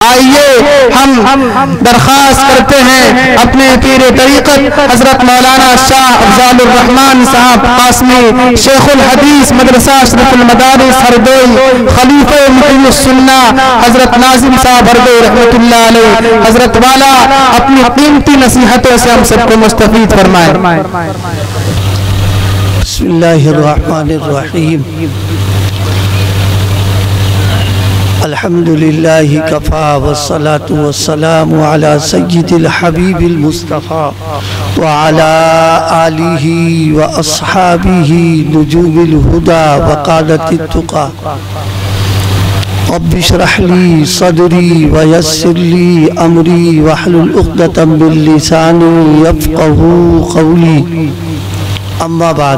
آئیے ہم درخواست کرتے ہیں اپنے پیر طریقت حضرت مولانا شاہ افضال الرحمن صاحب قاسمی شیخ الحدیث مدرسہ اشرف المدارس ہردوئی خلیفہ محی السنہ حضرت ناظم صاحب ہردوئی رحمت اللہ علیہ، حضرت والا اپنی قیمتی نصیحتوں سے ہم سب کو مستفید فرمائے۔ بسم اللہ الرحمن الرحیم، الحمدللہ کفا والصلاة والسلام علی سید الحبیب المصطفیٰ وعلی آلہ واصحابہ نجوم الہدى وقادة التقى۔ رب اشرح لی صدری ویسر لی امری واحلل عقدۃ من لسانی یفقہوا قولی، اما بعد۔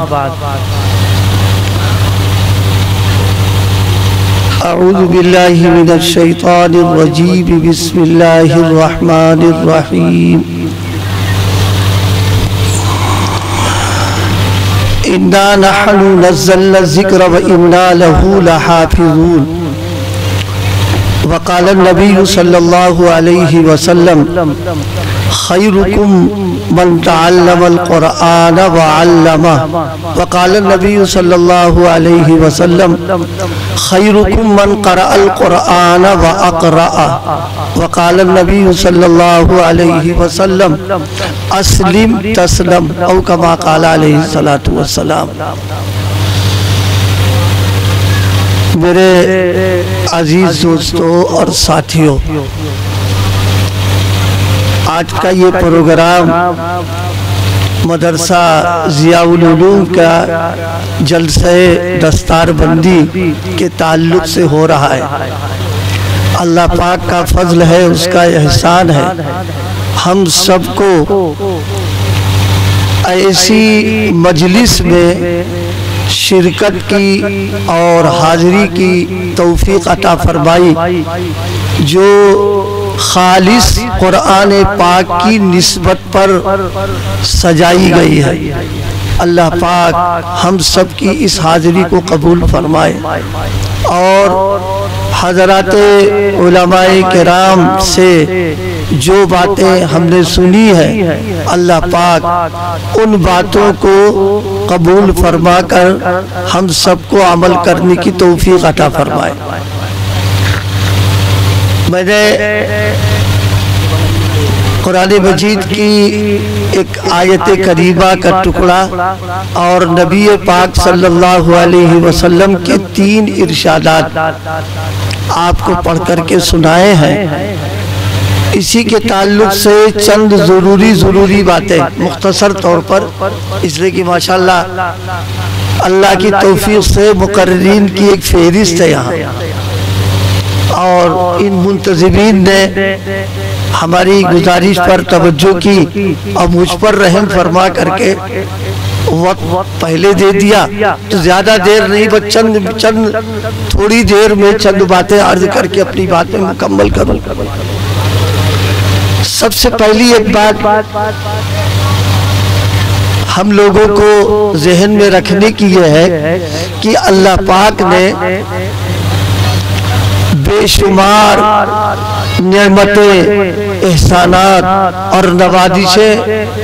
اعوذ باللہ من الشیطان الرجیم، بسم اللہ الرحمن الرحیم۔ انا نحن نزلنا الذکر وانا له لحافظون۔ وقال النبی صلی اللہ علیہ وسلم خیرکم من تعلم القرآن وعلمہ۔ وقال النبی صلی اللہ علیہ وسلم خیرکم من قرأ القرآن واقرأ۔ وقال النبی صلی اللہ علیہ وسلم اسلم تسلم، او کما قال علیہ السلام۔ میرے عزیز دوستوں اور ساتھیوں، آج کا یہ پروگرام مدرسہ ضیاء العلوم کا جلسہ دستار بندی کے تعلق سے ہو رہا ہے۔ اللہ پاک کا فضل ہے، اس کا احسان ہے، ہم سب کو ایسی مجلس میں شرکت کی اور حاضری کی توفیق عطا فرمائی جو خالص قرآن پاک کی نسبت پر سجائی گئی ہے۔ اللہ پاک ہم سب کی اس حاضری کو قبول فرمائے، اور حضرات علماء کرام سے جو باتیں ہم نے سنی ہے، اللہ پاک ان باتوں کو قبول فرما کر ہم سب کو عمل کرنے کی توفیق عطا فرمائے۔ میں نے قرآن مجید کی ایک آیت کریمہ کا ٹکڑا اور نبی پاک صلی اللہ علیہ وسلم کے 3 ارشادات آپ کو پڑھ کر کے سنائے ہیں۔ اسی کے تعلق سے چند ضروری باتیں مختصر طور پر، اس لئے کہ ماشاءاللہ اللہ کی توفیق سے مقررین کی ایک فہرست ہے یہاں، اور ان منتظمین نے ہماری گزارش پر توجہ کی اور مجھ پر رحم فرما کر کے وقت پہلے دے دیا، تو زیادہ دیر نہیں، بس چند تھوڑی دیر میں چند باتیں عرض کر کے اپنی باتیں مکمل کروں۔ سب سے پہلی ایک بات ہم لوگوں کو ذہن میں رکھنے کی یہ ہے کہ اللہ پاک نے بے شمار نعمتیں، احسانات اور نوازشیں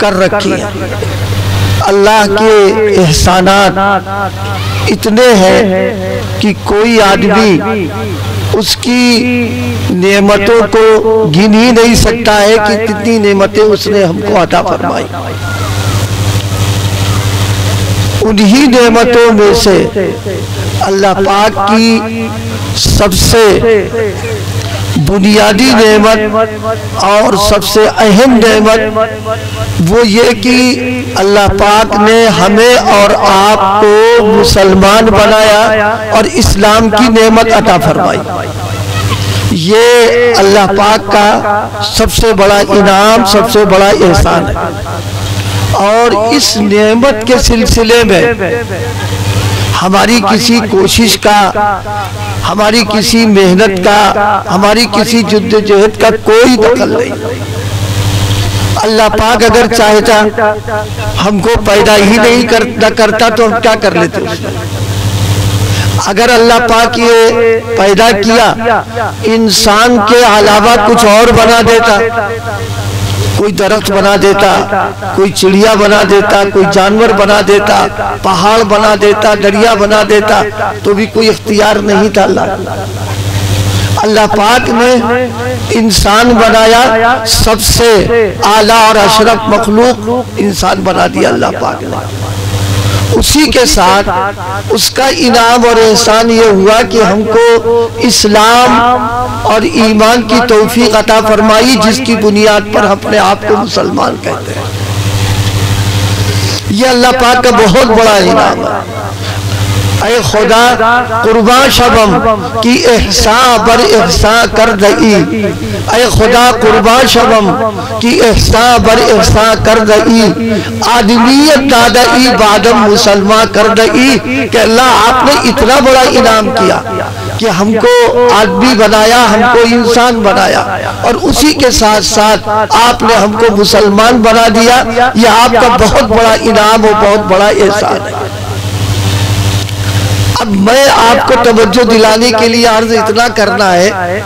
کر رکھی ہیں۔ اللہ کے احسانات اتنے ہیں کہ کوئی آدمی اس کی نعمتوں کو گن ہی نہیں سکتا ہے کہ کتنی نعمتیں اس نے ہم کو عطا فرمائی۔ انہی نعمتوں میں سے اللہ پاک کی سب سے بنیادی نعمت اور سب سے اہم نعمت وہ یہ کہ اللہ پاک نے ہمیں اور آپ کو مسلمان بنایا اور اسلام کی نعمت عطا فرمائی۔ یہ اللہ پاک کا سب سے بڑا انعام، سب سے بڑا احسان ہے، اور اس نعمت کے سلسلے میں ہماری کسی کوشش کا، ہماری کسی محنت کا، ہماری کسی جدوجہد کا کوئی دخل نہیں۔ اللہ پاک اگر چاہتا ہم کو پیدا ہی نہیں کرتا تو ہم کیا کر لیتے اس میں؟ اگر اللہ پاک یہ پیدا کیا انسان کے علاوہ کچھ اور بنا دیتا، کوئی درخت بنا دیتا، کوئی چڑیا بنا دیتا، کوئی جانور بنا دیتا، پہاڑ بنا دیتا، دریا بنا دیتا، تو بھی کوئی اختیار نہیں تھا اللہ پاک نے انسان بنایا، سب سے اعلیٰ اور اشرف مخلوق انسان بنا دیا اللہ پاک نے۔ اسی کے ساتھ اس کا انعام اور احسان یہ ہوا کہ ہم کو اسلام اور ایمان کی توفیق عطا فرمائی، جس کی بنیاد پر ہم اپنے آپ کو مسلمان کہتے ہیں۔ یہ اللہ پاک کا بہت بڑا انعام ہے۔ اے خدا قربان شبم کی احسان بر احسان کر دئی، اے خدا قربان شبم کی احسان بر احسان کر دئی، آدمیت دادئی بعدم مسلمان کر دئی، کہ اللہ آپ نے اتنا بڑا انعام کیا کہ ہم کو آدمی بنایا، ہم کو انسان بنایا، اور اسی کے ساتھ ساتھ آپ نے ہم کو مسلمان بنا دیا۔ یہ آپ کا بہت بڑا انعام اور بہت بڑا احسان ہے۔ اب میں آپ کو توجہ دلانے کے لیے عرض اتنا کرنا ہے،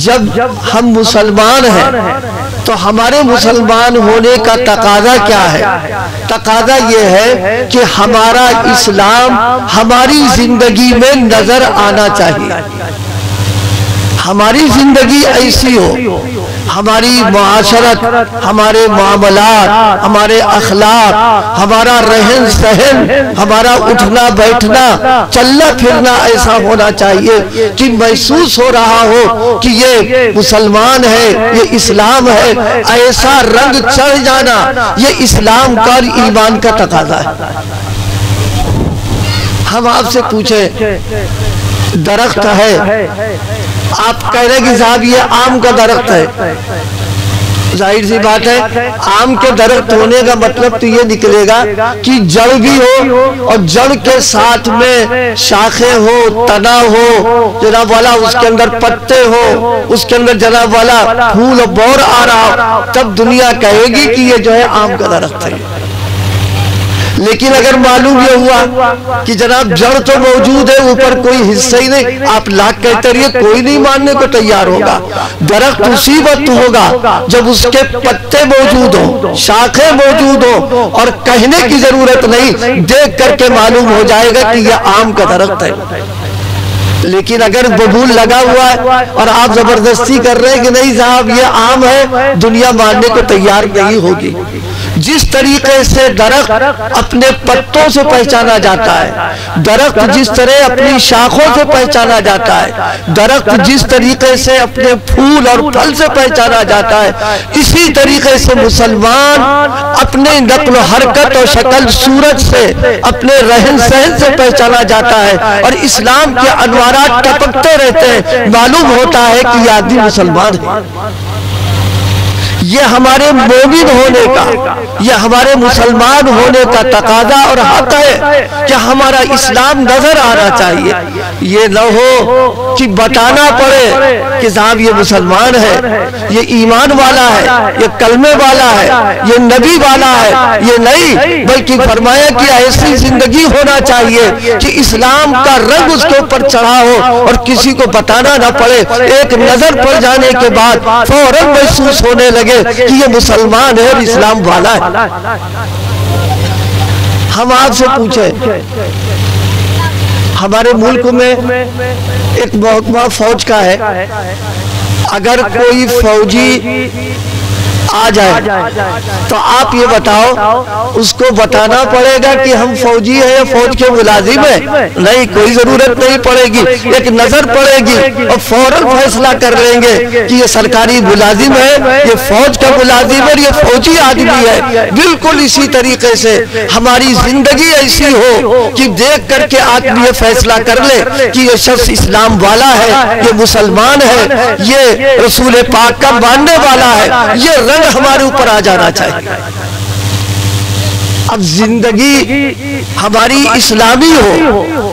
جب ہم مسلمان ہیں تو ہمارے مسلمان ہونے کا تقاضا کیا ہے؟ تقاضا یہ ہے کہ ہمارا اسلام ہماری زندگی میں نظر آنا چاہیے، ہماری زندگی ایسی ہو، ہماری معاشرت، ہمارے معاملات، ہمارے اخلاق، ہمارا رہن سہن، ہمارا اٹھنا بیٹھنا، چلنا پھرنا ایسا ہونا چاہیے کہ محسوس ہو رہا ہو کہ یہ مسلمان ہے، یہ اسلام ہے۔ ایسا رنگ چڑھ جانا یہ اسلام کا اور ایمان کا تقاضا ہے۔ ہم آپ سے پوچھیں، درخت ہے، آپ کہہ رہے کہ صاحب یہ آم کا درخت ہے، ظاہر سی بات ہے آم کے درخت ہونے کا مطلب تو یہ نکلے گا کہ جڑ بھی ہو، اور جڑ کے ساتھ میں شاخیں ہو، تنا ہو جناب والا، اس کے اندر پتے ہو، اس کے اندر جناب والا پھول و بور آ رہا، تب دنیا کہے گی کہ یہ جو ہے آم کا درخت ہے۔ لیکن اگر معلوم یہ ہوا کہ جناب جڑ تو موجود ہے، اوپر کوئی حصہ ہی نہیں، آپ لاکھ کہتے رہیے کوئی نہیں ماننے کو تیار ہوگا۔ درخت اسی وقت ہوگا جب اس کے پتے موجود ہوں، شاخیں موجود ہوں، اور کہنے کی ضرورت نہیں، دیکھ کر کے معلوم ہو جائے گا کہ یہ آم کا درخت ہے۔ لیکن اگر ببول لگا ہوا ہے اور آپ زبردستی کر رہے ہیں کہ نہیں صاحب یہ عام ہے، دنیا ماننے کو تیار نہیں ہوگی۔ جس طریقے سے درخت اپنے پتوں سے پہچانا جاتا ہے، درخت جس طرح اپنی شاخوں سے پہچانا جاتا ہے، درخت جس طریقے سے اپنے پھول اور پھل سے پہچانا جاتا ہے، اسی طریقے سے مسلمان اپنے نقل و حرکت اور شکل صورت سے، اپنے رہن سہن سے پہچانا جاتا ہے، اور اسلام کے انوارات ٹپکتے رہتے ہیں، معلوم ہوتا ہے کہ یہ آدمی مسلمان ہے۔ یہ ہمارے مومن ہونے کا، یہ ہمارے مسلمان ہونے کا تقاضا اور حق ہے کہ ہمارا اسلام نظر آنا چاہیے۔ یہ نہ ہو کہ بتانا پڑے کہ صاحب یہ مسلمان ہے، یہ ایمان والا ہے، یہ کلمے والا ہے، یہ نبی والا ہے، یہ نہیں، بلکہ فرمایا کہ ایسی زندگی ہونا چاہیے کہ اسلام کا رنگ اس کے اوپر چڑھا ہو اور کسی کو بتانا نہ پڑے، ایک نظر پڑ جانے کے بعد فوراً محسوس ہونے لگے کہ یہ مسلمان ہے اور اسلام والا ہے۔ ہم آپ سے پوچھیں، ہمارے ملک میں ایک محکمہ فوج کا ہے، اگر کوئی فوجی آ جائے تو آپ یہ بتاؤ اس کو بتانا پڑے گا کہ ہم فوجی ہیں یا فوج کے ملازم ہیں؟ نہیں، کوئی ضرورت نہیں پڑے گی، ایک نظر پڑے گی اور فوراً فیصلہ کر لیں گے کہ یہ سرکاری ملازم ہے، یہ فوج کا ملازم ہے، یہ فوجی آدمی ہے۔ بالکل اسی طریقے سے ہماری زندگی ایسی ہو کہ دیکھ کر کے آدمی یہ فیصلہ کر لے کہ یہ شخص اسلام والا ہے، یہ مسلمان ہے، یہ رسول پاک کا ماننے والا ہے، یہ رنگ ہمارے اوپر آ جانا چاہیے۔ اب زندگی ہماری اسلامی ہو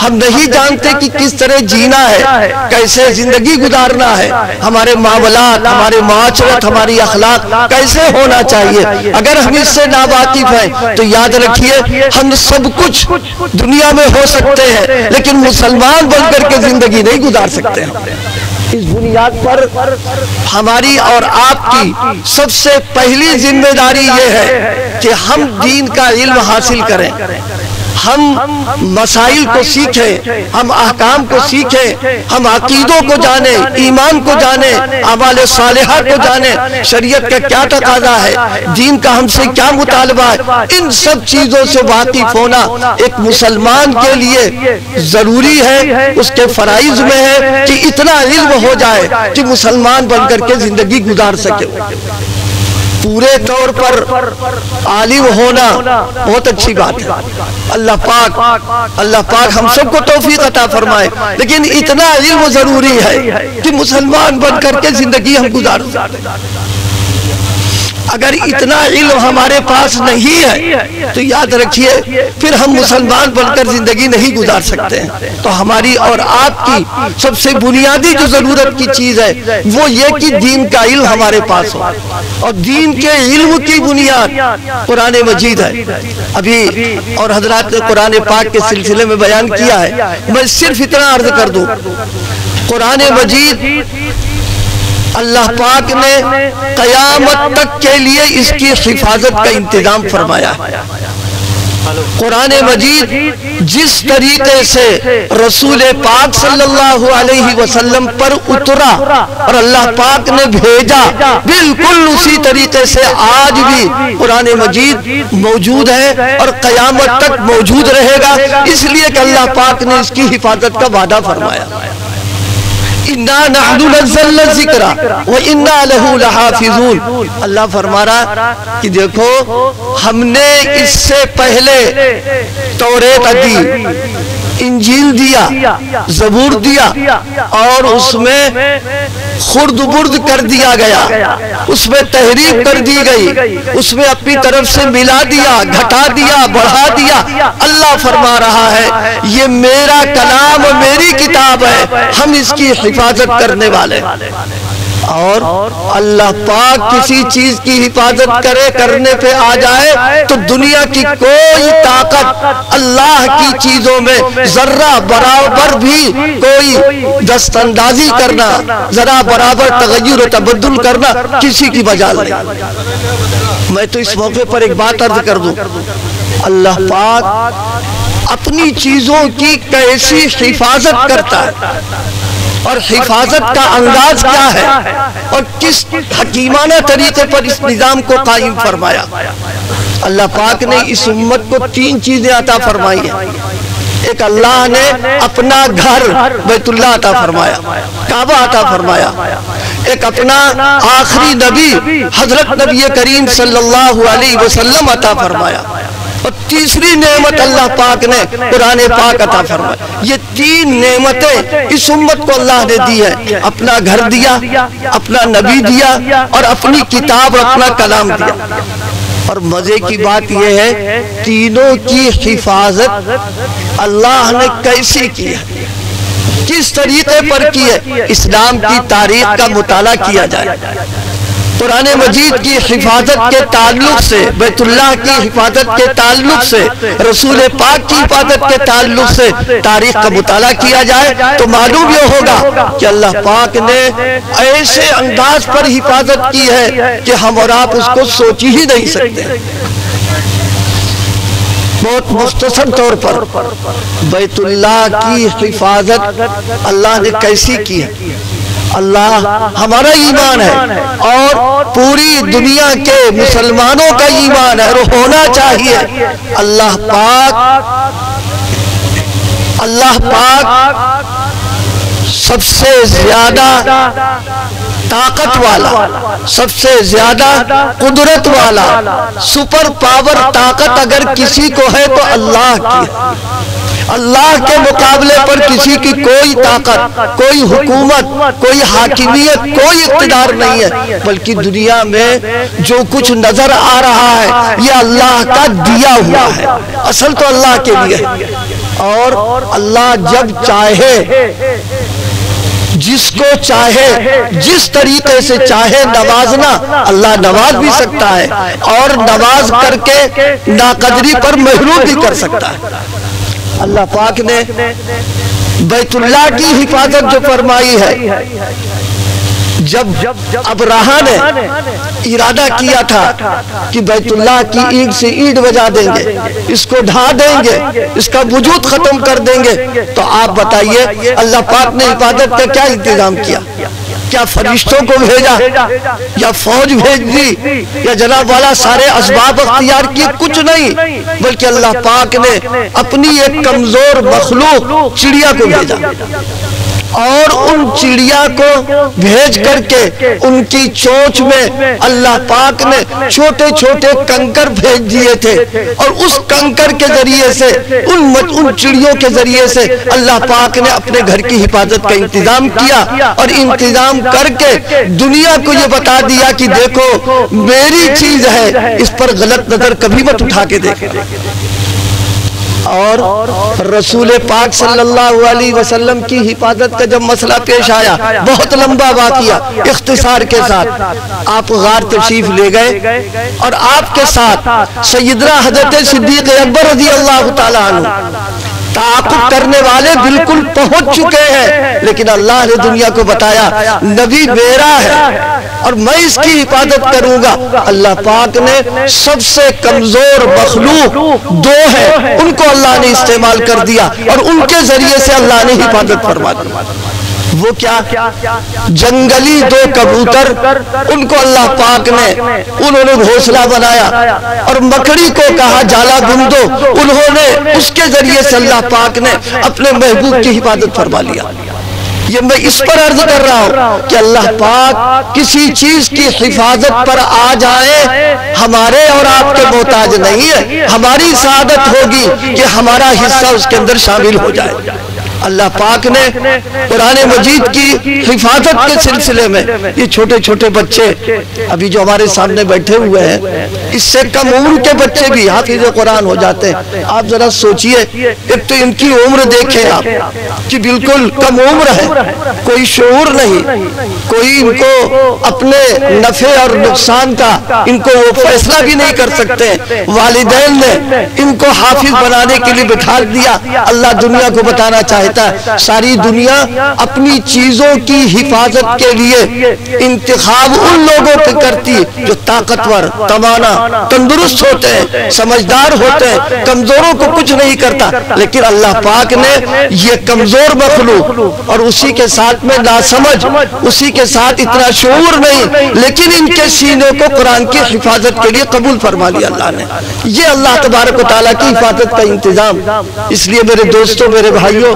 ہم نہیں جانتے کہ کس طرح جینا ہے، کیسے زندگی گزارنا ہے، ہمارے معاملات، ہمارے معاشرت، ہماری اخلاق کیسے ہونا چاہیے، اگر ہم اس سے ناواقف ہیں تو یاد رکھیے ہم سب کچھ دنیا میں ہو سکتے ہیں لیکن مسلمان بن کر کے زندگی نہیں گزار سکتے ہیں۔ اس بنیاد پر ہماری اور آپ کی سب سے پہلی ذمہ داری یہ ہے کہ ہم دین کا علم حاصل کریں، ہم مسائل کو سیکھیں، ہم احکام کو سیکھیں، ہم عقیدوں کو جانیں، ایمان کو جانیں، اعمال صالحہ کو جانیں، شریعت کا کیا تقاضا ہے، دین کا ہم سے کیا مطالبہ ہے۔ ان سب چیزوں سے واقف ہونا ایک مسلمان کے لیے ضروری ہے، اس کے فرائض میں ہے کہ اتنا علم ہو جائے کہ مسلمان بن کر کے زندگی گزار سکے۔ پورے طور پر عالم ہونا بہت اچھی بات ہے، اللہ پاک ہم سب کو توفیق عطا فرمائے، لیکن اتنا علم ضروری ہے کہ مسلمان بن کر کے زندگی ہم گزار سکتے۔ اگر اتنا علم ہمارے پاس نہیں ہے تو یاد رکھیے پھر ہم مسلمان بن کر زندگی نہیں گزار سکتے ہیں۔ تو ہماری اور آپ کی سب سے بنیادی جو ضرورت کی چیز ہے وہ یہ کہ دین کا علم ہمارے پاس ہو، اور دین کے علم کی بنیاد قرآن مجید ہے۔ ابھی اور حضرات نے قرآن پاک کے سلسلے میں بیان کیا ہے، میں صرف اتنا عرض کر دوں، قرآن مجید اللہ پاک نے قیامت تک کے لیے اس کی حفاظت کا انتظام فرمایا ہے۔ قرآن مجید جس طریقے سے رسول پاک صلی اللہ علیہ وسلم پر اترا اور اللہ پاک نے بھیجا، بالکل اسی طریقے سے آج بھی قرآن مجید موجود ہے اور قیامت تک موجود رہے گا، اس لیے کہ اللہ پاک نے اس کی حفاظت کا وعدہ فرمایا۔ اِنَّا نَحْنُ نَزَّلْنَا الذِّكْرَ وَإِنَّا لَهُ لَحَافِظُونَ۔ اللہ فرما رہا کہ دیکھو ہم نے اس سے پہلے توریت دی، انجیل دیا، زبور دیا، اور اس میں خرد برد کر دیا گیا، اس میں تحریف کر دی گئی، اس میں اپنی طرف سے ملا دیا، گھٹا دیا، بڑھا دیا۔ اللہ فرما رہا ہے یہ میرا کلام، میری کتاب ہے، ہم اس کی حفاظت کرنے والے۔ اور اللہ پاک کسی چیز کی حفاظت کرنے پہ آ جائے تو دنیا کی کوئی طاقت اللہ کی چیزوں میں ذرہ برابر بھی کوئی دست اندازی کرنا، ذرا برابر تغیر و تبدل کرنا کسی کی مجال نہیں۔ میں تو اس موقع پر ایک بات عرض کر دوں، اللہ پاک اپنی چیزوں کی کیسی حفاظت کرتا ہے اور حفاظت کا انداز کیا ہے اور کس حکیمانہ طریقے پر اس نظام کو قائم فرمایا۔ اللہ پاک نے اس امت کو 3 چیزیں عطا فرمائی ہیں۔ ایک اللہ نے اپنا گھر بیت اللہ عطا فرمایا، کعبہ عطا فرمایا۔ ایک اپنا آخری نبی حضرت نبی کریم صلی اللہ علیہ وسلم عطا فرمایا، اور تیسری نعمت اللہ پاک نے قرآن پاک عطا فرمایا۔ یہ 3 نعمتیں اس امت کو اللہ نے دی ہے، اپنا گھر دیا، اپنا نبی دیا، اور اپنی کتاب، اپنا کلام دیا۔ اور مزے کی بات یہ ہے تینوں کی حفاظت اللہ نے کیسے کی ہے، کس طریقے پر کی ہے۔ اسلام کی تاریخ کا مطالعہ کیا جائے، قرآن مجید کی حفاظت کے تعلق سے، بیت اللہ کی حفاظت کے تعلق سے، رسول پاک کی حفاظت کے تعلق سے تاریخ کا مطالعہ کیا جائے تو معلوم یہ ہوگا کہ اللہ پاک نے ایسے انداز پر حفاظت کی ہے کہ ہم اور آپ اس کو سوچ ہی نہیں سکتے۔ بہت مختصر طور پر بیت اللہ کی حفاظت اللہ نے کیسی کی ہے۔ اللہ ہمارا ایمان ہے اور پوری دنیا کے مسلمانوں کا ایمان ہے اور ہونا چاہیے۔ اللہ پاک سب سے زیادہ طاقت والا، سب سے زیادہ قدرت والا، سپر پاور طاقت اگر کسی کو ہے تو اللہ کی۔ اللہ کے مقابلے پر کسی کی کوئی طاقت، کوئی حکومت، کوئی حاکمیت، کوئی اقتدار نہیں ہے، بلکہ دنیا میں جو کچھ نظر آ رہا ہے یہ اللہ کا دیا ہوا ہے، اصل تو اللہ کے لیے ہے۔ اور اللہ جب چاہے جس کو چاہے جس طریقے سے چاہے نوازنا اللہ نواز بھی سکتا ہے اور نواز کر کے ناقدری پر محروم بھی کر سکتا ہے۔ اللہ پاک نے بیت اللہ کی حفاظت جو فرمائی ہے، جب ابراہا نے ارادہ کیا تھا کہ بیت اللہ کی اینٹ سے اینٹ بجا دیں گے، اس کو ڈھا دیں گے، اس کا وجود ختم کر دیں گے، تو آپ بتائیے اللہ پاک نے حفاظت کا کیا انتظام کیا؟ کیا فرشتوں کو بھیجا یا فوج بھیج دی یا جناب والا سارے اسباب اختیار کیے؟ کچھ نہیں، بلکہ اللہ پاک نے اپنی ایک کمزور مخلوق چڑیا کو بھیجا، اور ان چڑیا کو بھیج کر کے ان کی چونچ میں اللہ پاک نے چھوٹے چھوٹے کنکر بھیج دیے تھے، اور اس کنکر کے ذریعے سے ان چڑیوں کے ذریعے سے اللہ پاک نے اپنے گھر کی حفاظت کا انتظام کیا، اور انتظام کر کے دنیا کو یہ بتا دیا کہ دیکھو میری چیز ہے، اس پر غلط نظر کبھی مت اٹھا کے دیکھیں۔ اور رسول پاک صلی اللہ علیہ وسلم کی حفاظت کا جب مسئلہ پیش آیا، بہت لمبا واقعہ، اختصار کے ساتھ آپ غار تشریف لے گئے، اور آپ کے ساتھ سیدنا حضرت صدیق اکبر رضی اللہ تعالیٰ عنہ تعاقب کرنے والے بالکل پہنچ چکے ہیں، لیکن اللہ نے دنیا کو بتایا نبی میرا ہے اور میں اس کی حفاظت کروں گا۔ اللہ پاک نے سب سے کمزور مخلوق دو ہے، ان کو اللہ نے استعمال کر دیا، اور ان کے ذریعے سے اللہ نے حفاظت فرما دی۔ وہ کیا؟ جنگلی دو کبوتر، ان کو اللہ پاک نے انہوں نے گھونسلہ بنایا، اور مکڑی کو کہا جالا بندو، انہوں نے اس کے ذریعے سے اللہ پاک نے اپنے محبوب کی حفاظت فرما لیا۔ یہ میں اس پر عرض کر رہا ہوں کہ اللہ پاک کسی چیز کی حفاظت پر آ جائے، ہمارے اور آپ کے محتاج نہیں ہے، ہماری سعادت ہوگی کہ ہمارا حصہ اس کے اندر شامل ہو جائے۔ اللہ پاک نے قرآن مجید کی حفاظت کے سلسلے میں یہ چھوٹے چھوٹے بچے ابھی جو ہمارے سامنے بیٹھے ہوئے ہیں، اس سے کم عمر کے بچے بھی حافظ قرآن ہو جاتے ہیں۔ آپ ذرا سوچئے، ایک تو ان کی عمر دیکھیں آپ کہ بالکل کم عمر ہے، کوئی شعور نہیں، کوئی ان کو اپنے نفع اور نقصان کا ان کو وہ فیصلہ بھی نہیں کر سکتے۔ والدین نے ان کو حافظ بنانے کے لیے بٹھا دیا۔ اللہ دنیا کو بتانا چاہتا ہے ساری دنیا اپنی چیزوں کی حفاظت کے لیے انتخاب ان لوگوں پہ کرتی جو طاقتور، توانا، تندرست ہوتے ہیں، سمجھدار ہوتے ہیں، کمزوروں کو کچھ نہیں کرتا۔ لیکن اللہ پاک نے یہ کمزور مخلوق اور اسی کے ساتھ میں ناسمجھ، اسی کے ساتھ اتنا شعور نہیں، لیکن ان کے سینے کو قرآن کی حفاظت کے لیے قبول فرما لیا اللہ نے۔ یہ اللہ تبارک و تعالیٰ کی حفاظت کا انتظام۔ اس لیے میرے دوستوں، میرے بھائیوں،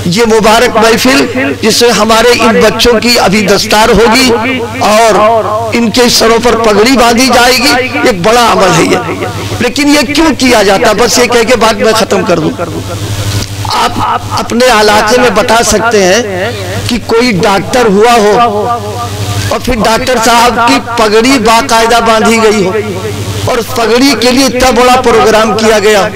یہ مبارک محفل جس سے ہمارے ان بچوں کی ابھی دستار ہوگی اور ان کے سروں پر پگڑی باندھی جائے گی، ایک بڑا عمل ہے یہ۔ لیکن یہ کیوں کیا جاتا؟ بس یہ کہہ کے بات میں ختم کر دوں۔ آپ اپنے علاقے میں بتا سکتے ہیں کہ کوئی ڈاکٹر ہوا ہو اور پھر ڈاکٹر صاحب کی پگڑی باقاعدہ باندھی گئی ہو اور پگڑی کے لیے اتنا بڑا پروگرام کیا گیا،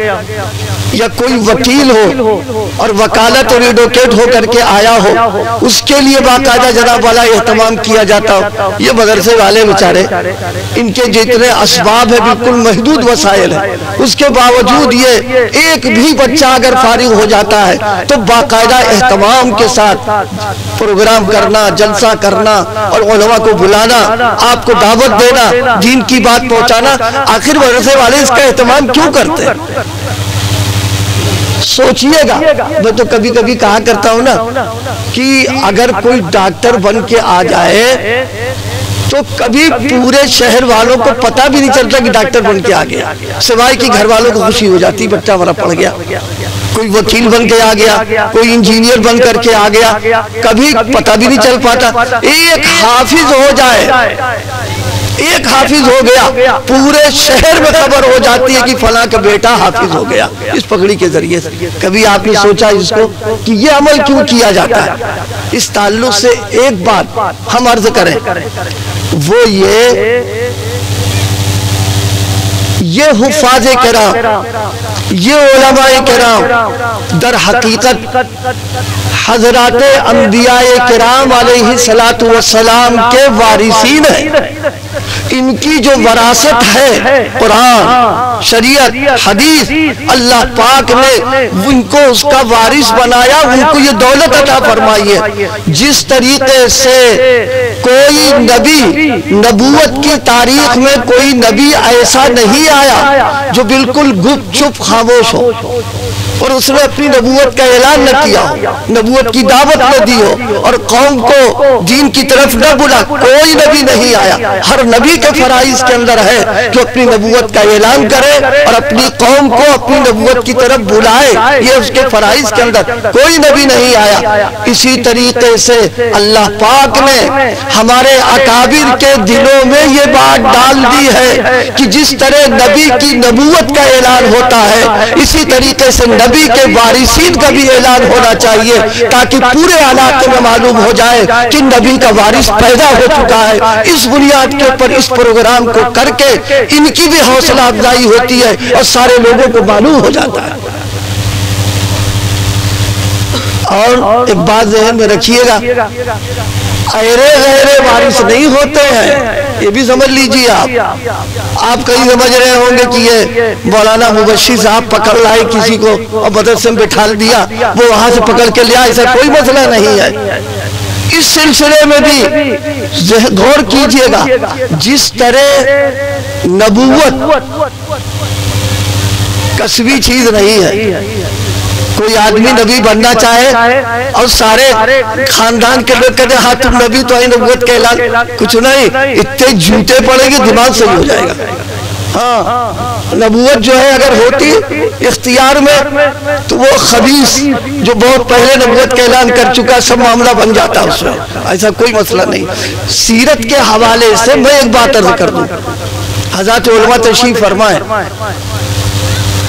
یا کوئی وکیل ہو اور وکالت اور ایڈوکیٹ ہو کر کے آیا ہو، اس کے لیے باقاعدہ جناب والا اہتمام کیا جاتا ہو۔ یہ مدرسے والے بیچارے، ان کے جتنے اسباب ہیں بالکل محدود وسائل ہیں، اس کے باوجود یہ ایک بھی بچہ اگر فارغ ہو جاتا ہے تو باقاعدہ اہتمام کے ساتھ پروگرام کرنا، جلسہ کرنا اور علماء کو بلانا، آپ کو دعوت دینا، دین کی بات پہنچانا۔ آخر مدرسے والے اس کا اہتمام کیوں کرتے ہیں؟ سوچئے گا۔ میں تو کبھی کبھی کہا کرتا ہوں نا کہ اگر کوئی ڈاکٹر بن کے آ جائے تو کبھی پورے شہر والوں کو پتہ بھی نہیں چلتا کہ ڈاکٹر بن کے آ گیا، سوائے کہ گھر والوں کو خوشی ہو جاتی بچہ ہمارا پڑھ گیا۔ کوئی وکیل بن کے آ گیا، کوئی انجینئر بن کر کے آ گیا، کبھی پتہ بھی نہیں چل پاتا۔ ایک حافظ ہو جائے، ایک حافظ ہو گیا، پورے شہر میں خبر ہو جاتی ہے کہ فلاں کا بیٹا حافظ ہو گیا اس پگڑی کے ذریعے سے۔ کبھی آپ نے سوچا اس کو کہ یہ عمل کیوں کیا جاتا ہے؟ اس تعلق سے ایک بات ہم عرض کریں، وہ یہ حفاظ کرام، یہ علماء کرام در حقیقت حضرات انبیاء کرام علیہ السلام کے وارثین ہیں۔ ان کی جو وراثت ہے قرآن، شریعت، حدیث، اللہ پاک نے ان کو اس کا وارث بنایا، ان کو یہ دولت عطا فرمائی ہے۔ جس طریقے سے کوئی نبی، نبوت کی تاریخ میں کوئی نبی ایسا نہیں آیا جو بالکل گپ چپ خاموش ہو اور اس نے اپنی نبوت کا اعلان نہ کیا ہو، نبوت کی دعوت نہ دی ہو اور قوم کو دین کی طرف نہ بلا، کوئی نبی نہیں آیا۔ ہر نبی کے فرائض کے اندر ہے کہ اپنی نبوت کا اعلان کرے اور اپنی قوم کو اپنی نبوت کی طرف بلائے، یہ اس کے فرائض کے اندر کوئی نبی نہیں آیا۔ اسی طریقے سے اللہ پاک نے ہمارے اکابر کے دلوں میں یہ بات ڈال دی ہے کہ جس طرح نبی کی نبوت کا اعلان ہوتا ہے، اسی طریقے سے نبی کے وارثین کا بھی اعلان ہونا چاہیے، تاکہ پورے علاقے میں معلوم ہو جائے کہ نبی کا وارث پیدا ہو چکا ہے۔ اس بنیاد کے اوپر اس پروگرام کو کر کے ان کی بھی حوصلہ افزائی ہوتی ہے اور سارے لوگوں کو معلوم ہو جاتا ہے۔ اور ایک بات ذہن میں رکھیے گا، ایرے غیرے وارث نہیں ہوتے ہیں، یہ بھی سمجھ لیجیے۔ آپ کہیں سمجھ رہے ہوں گے کہ یہ مولانا مبشر صاحب پکڑ لائے کسی کو اور مدرسے میں بٹھا دیا، وہ وہاں سے پکڑ کے لیا، ایسا کوئی مسئلہ نہیں ہے۔ اس سلسلے میں بھی غور کیجیے گا، جس طرح نبوت کسبی چیز نہیں ہے، کوئی آدمی نبی بننا چاہے اور سارے خاندان کے لوگ کہتے ہیں ہاں تم نبی تو آئی، نبوت کا اعلان کچھ نہیں، اتنے جوتے پڑیں گے دماغ صحیح ہو جائے گا۔ ہاں نبوت جو ہے اگر ہوتی اختیار میں تو وہ خبیث جو بہت پہلے نبوت کا اعلان کر چکا سب معاملہ بن جاتا اس میں، ایسا کوئی مسئلہ نہیں۔ سیرت کے حوالے سے میں ایک بات عرض کر دوں، حضرات علماء تشریف فرمائیں،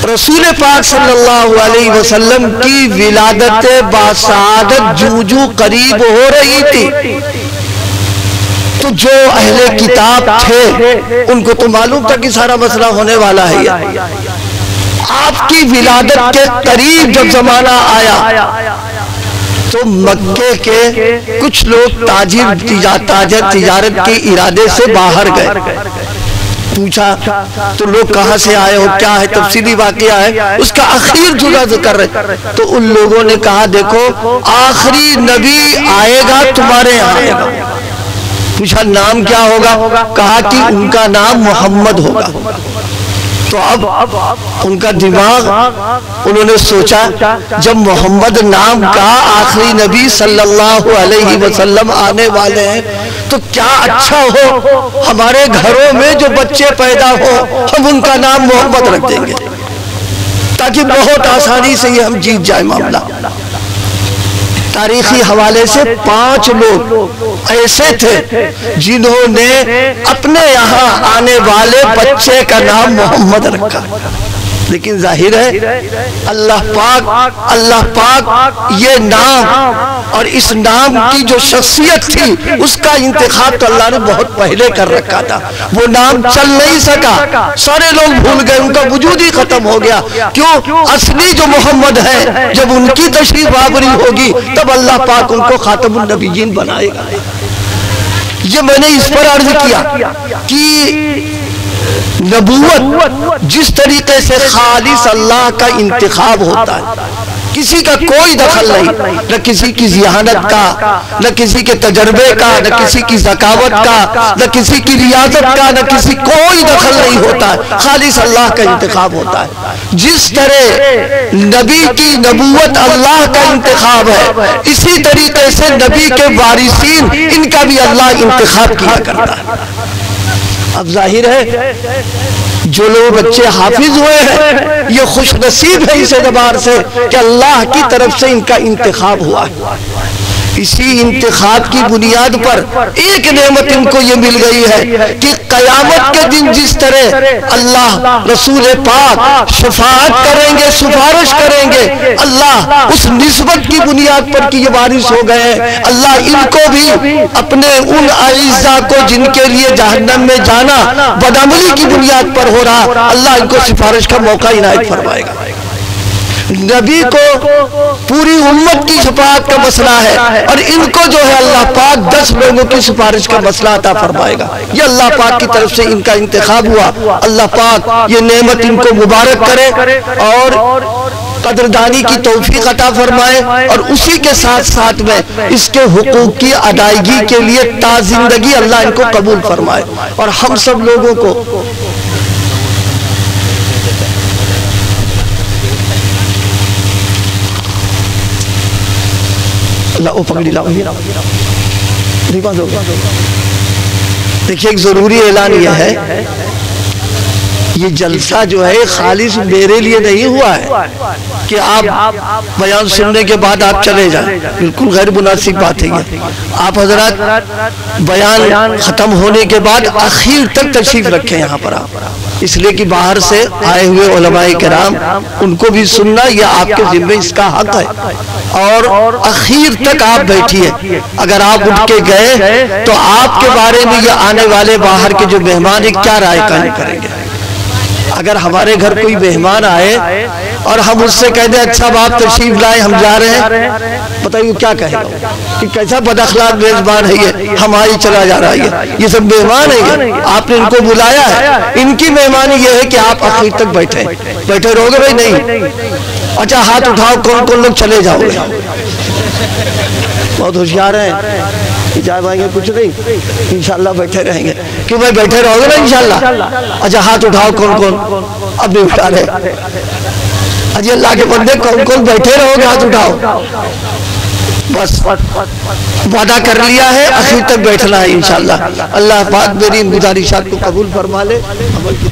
رسول پاک صلی اللہ علیہ وسلم کی ولادت باسعادت جو قریب ہو رہی تھی تو جو اہل کتاب تھے ان کو تو معلوم تھا کہ سارا مسئلہ ہونے والا ہے۔ آپ کی ولادت کے قریب جب زمانہ آیا تو مکے کے کچھ لوگ تاجر تجارت کے ارادے سے باہر گئے۔ پوچھا تو لوگ کہاں سے آئے ہو، کیا ہے، تفصیلی واقعہ ہے، اس کا آخر جگہ ذکر رہے تو ان لوگوں نے کہا دیکھو آخری نبی آئے گا تمہارے یہاں آئے گا۔ پوچھا نام کیا ہوگا، کہا کہ ان کا نام محمد ہوگا۔ تو اب ان کا دماغ انہوں نے سوچا جب محمد نام کا آخری نبی صلی اللہ علیہ وسلم آنے والے ہیں تو کیا اچھا ہو ہمارے گھروں میں جو بچے پیدا ہو ہم ان کا نام محمد رکھ دیں گے تاکہ بہت آسانی سے یہ ہم جیت جائے معاملہ۔ تاریخی حوالے سے 5 لوگ ایسے تھے جنہوں نے اپنے یہاں آنے والے بچے کا نام محمد رکھا، لیکن ظاہر ہے اللہ پاک یہ نام اور اس نام کی جو شخصیت تھی اس کا انتخاب تو اللہ نے بہت پہلے کر رکھا تھا۔ وہ نام چل نہیں سکا، سارے لوگ بھول گئے، ان کا وجود ہی ختم ہو گیا۔ کیوں؟ اصلی جو محمد ہے جب ان کی تشریف آوری ہوگی تب اللہ پاک ان کو خاتم النبیین بنائے گا۔ یہ میں نے اس پر عرض کیا کہ نبوت جس طریقے سے خالص اللہ کا انتخاب ہوتا ہے، کسی کا کوئی دخل نہیں، نہ کسی کی ذہانت کا، نہ کسی کے تجربے کا، نہ کسی کی ذکاوت کا، نہ کسی کی ریاضت کا، نہ کسی کوئی دخل نہیں ہوتا ہے، خالص اللہ کا انتخاب ہوتا ہے۔ جس طرح نبی کی نبوت اللہ کا انتخاب ہے، اسی طریقے سے نبی کے وارثین ان کا بھی اللہ انتخاب کیا کرتا ہے۔ اب ظاہر ہے جو لوگ بچے حافظ ہوئے ہیں یہ خوش نصیب ہے اس اعتبار سے کہ اللہ کی طرف سے ان کا انتخاب ہوا ہے۔ اسی انتخاب کی بنیاد پر ایک نعمت ان کو یہ مل گئی ہے کہ قیامت کے دن جس طرح اللہ رسول پاک شفاعت کریں گے، سفارش کریں گے، اللہ اس نسبت کی بنیاد پر کہ یہ وارث ہو گئے ہیں، اللہ ان کو بھی اپنے ان اعزاء کو جن کے لیے جہنم میں جانا بدعملی کی بنیاد پر ہو رہا، اللہ ان کو سفارش کا موقع عنایت فرمائے گا۔ نبی کو پوری امت کی شفاعت کا مسئلہ ہے اور ان کو جو ہے اللہ پاک 10 لوگوں کی سفارش کا مسئلہ عطا فرمائے گا۔ یہ اللہ پاک کی طرف سے ان کا انتخاب ہوا۔ اللہ پاک یہ نعمت ان کو مبارک کرے اور قدردانی کی توفیق عطا فرمائے، اور اسی کے ساتھ ساتھ میں اس کے حقوق کی ادائیگی کے لیے تا زندگی اللہ ان کو قبول فرمائے، اور ہم سب لوگوں کو دیکھیے ایک ضروری اعلان یہ ہے، یہ جلسہ جو ہے خالص میرے لیے نہیں ہوا ہے کہ آپ بیان سننے کے بعد آپ چلے جائیں، بالکل غیر مناسب بات ہے یہ۔ آپ حضرات بیان ختم ہونے کے بعد آخر تک تشریف رکھیں یہاں پر آپ، اس لیے کہ باہر سے آئے ہوئے علماء کرام ان کو بھی سننا یہ آپ کے ذمہ اس کا حق ہے، اور آخر تک آپ بیٹھیے۔ اگر آپ اٹھ کے گئے تو آپ کے بارے میں یہ آنے والے باہر کے جو مہمان ہیں کیا رائے قائم کریں گے؟ اگر ہمارے گھر کوئی مہمان آئے اور ہم اس سے کہہ دیں اچھا آپ تشریف لائے ہم جا رہے ہیں، بتائیے کیا کہے گا کہ کیسا بد اخلاق میزبان ہے یہ، ہماری چلا جا رہا ہے، یہ سب مہمان ہے، آپ نے ان کو بلایا ہے، ان کی مہمانی یہ ہے کہ آپ آخر تک بیٹھے رہو گے؟ بھائی نہیں، اچھا ہاتھ اٹھاؤ کون کون لوگ چلے جاؤ گے؟ بہت ہوشیار ہیں، جائے آئیں گے کچھ نہیں، انشاءاللہ بیٹھے رہیں گے، کیوں بھائی بیٹھے رہو گے نا انشاءاللہ؟ اچھا ہاتھ اٹھاؤ کون کون، اب بھی اٹھا رہے، اجی اللہ کے بندے کون کون بیٹھے رہو گے؟ ہاتھ اٹھاؤ، بس وعدہ کر لیا ہے آخر تک بیٹھنا ہے انشاءاللہ۔ اللہ پاک میری ان گزارشات کو قبول فرما لے، عمل کی